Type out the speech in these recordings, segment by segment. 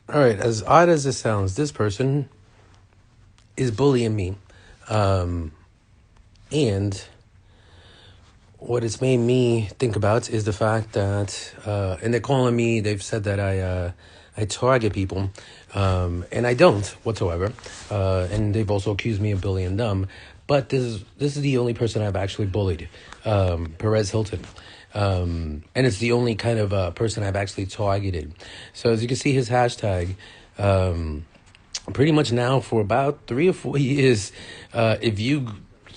All right, as odd as it sounds, this person is bullying me. Um, and what it's made me think about is the fact that, and they're calling me, they've said that I target people, and I don't whatsoever. And they've also accused me of bullying them. But this is the only person I've actually bullied, Perez Hilton. And it's the only kind of person I've actually targeted. So as you can see, his hashtag, pretty much now for about 3 or 4 years, if you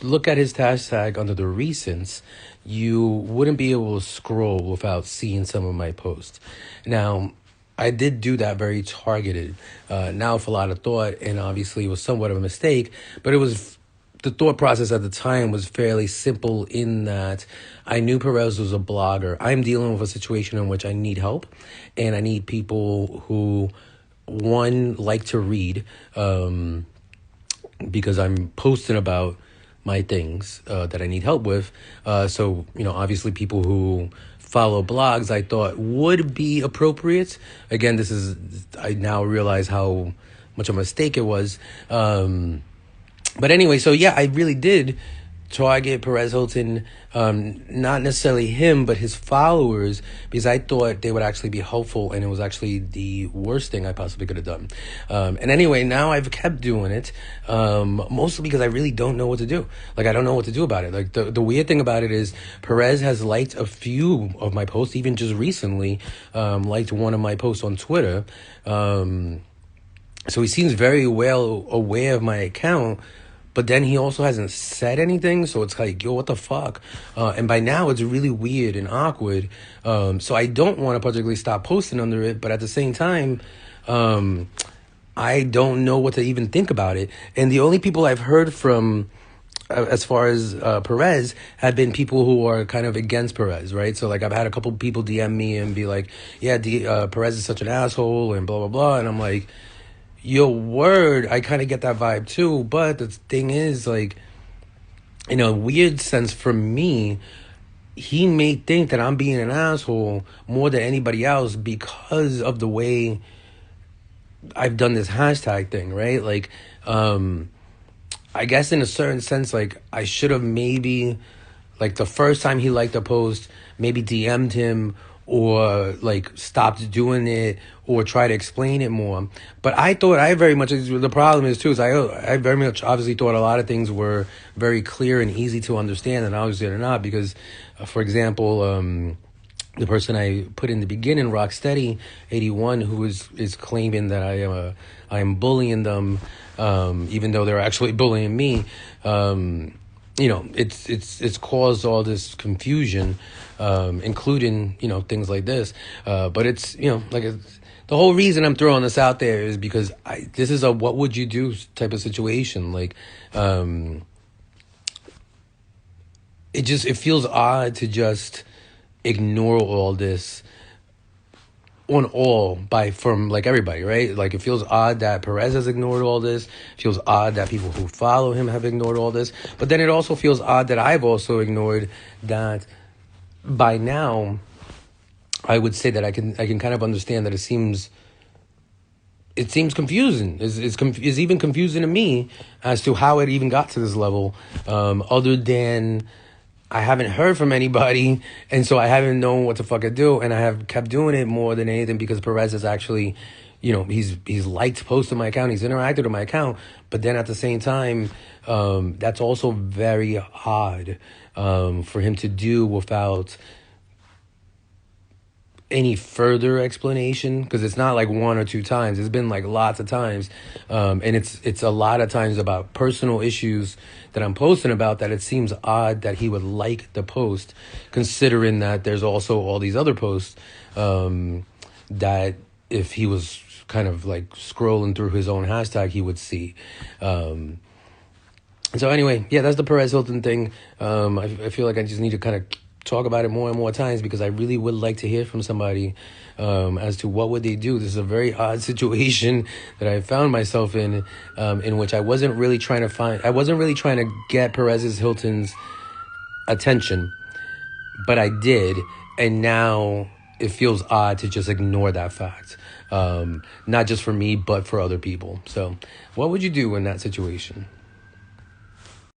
look at his hashtag under the recents, you wouldn't be able to scroll without seeing some of my posts. Now, I did do that very targeted, now with a lot of thought, and obviously it was somewhat of a mistake, but it was the thought process at the time was fairly simple in that I knew Perez was a blogger. I'm dealing with a situation in which I need help, and I need people who, one, like to read, because I'm posting about my things that I need help with. So, obviously people who follow blogs, I thought would be appropriate. Again, I now realize how much of a mistake it was. But anyway, so yeah, I really did target Perez Hilton, not necessarily him, but his followers, because I thought they would actually be helpful, and it was actually the worst thing I possibly could have done. And anyway, now I've kept doing it, mostly because I really don't know what to do. Like, I don't know what to do about it. Like, the weird thing about it is Perez has liked a few of my posts, even just recently, liked one of my posts on Twitter. So he seems very well aware of my account, but then he also hasn't said anything, so it's like, yo, what the fuck? And by now, it's really weird and awkward. So I don't want to particularly stop posting under it, but at the same time, I don't know what to even think about it. And the only people I've heard from, as far as Perez, have been people who are kind of against Perez, right? So, like, I've had a couple people DM me and be like, yeah, Perez is such an asshole and blah, blah, blah. And I'm like, your word, I kind of get that vibe too, but the thing is, like, in a weird sense for me, he may think that I'm being an asshole more than anybody else because of the way I've done this hashtag thing, right? Like, I guess in a certain sense, like, I should have maybe, like, the first time he liked a post, maybe DM'd him, or like stopped doing it, or try to explain it more. But I thought the problem is too, is I very much obviously thought a lot of things were very clear and easy to understand, and obviously they're not, because, for example, the person I put in the beginning, Rocksteady81, who is claiming that I am bullying them, even though they're actually bullying me. It's caused all this confusion, including, things like this. But it's, the whole reason I'm throwing this out there is because this is a what would you do type of situation. Like, it feels odd to just ignore all this from like everybody, right? Like, it feels odd that Perez has ignored all this. It feels odd that people who follow him have ignored all this. But then it also feels odd that I've also ignored that. By now, I would say that I can kind of understand that it seems confusing. It's even confusing to me as to how it even got to this level. Other than I haven't heard from anybody, and so I haven't known what the fuck to do, and I have kept doing it more than anything because Perez is actually, he's liked posts on my account, he's interacted with my account, but then at the same time, that's also very odd for him to do without any further explanation, because it's not like one or two times. It's been like lots of times, and it's a lot of times about personal issues that I'm posting about, that it seems odd that he would like the post, considering that there's also all these other posts that if he was kind of like scrolling through his own hashtag, he would see. So anyway, yeah, that's the Perez Hilton thing. I feel like I just need to kind of talk about it more and more times, because I really would like to hear from somebody as to what would they do. This is a very odd situation that I found myself in which I wasn't really trying to get Perez Hilton's attention, but I did, and now it feels odd to just ignore that fact. Not just for me, but for other people. So what would you do in that situation?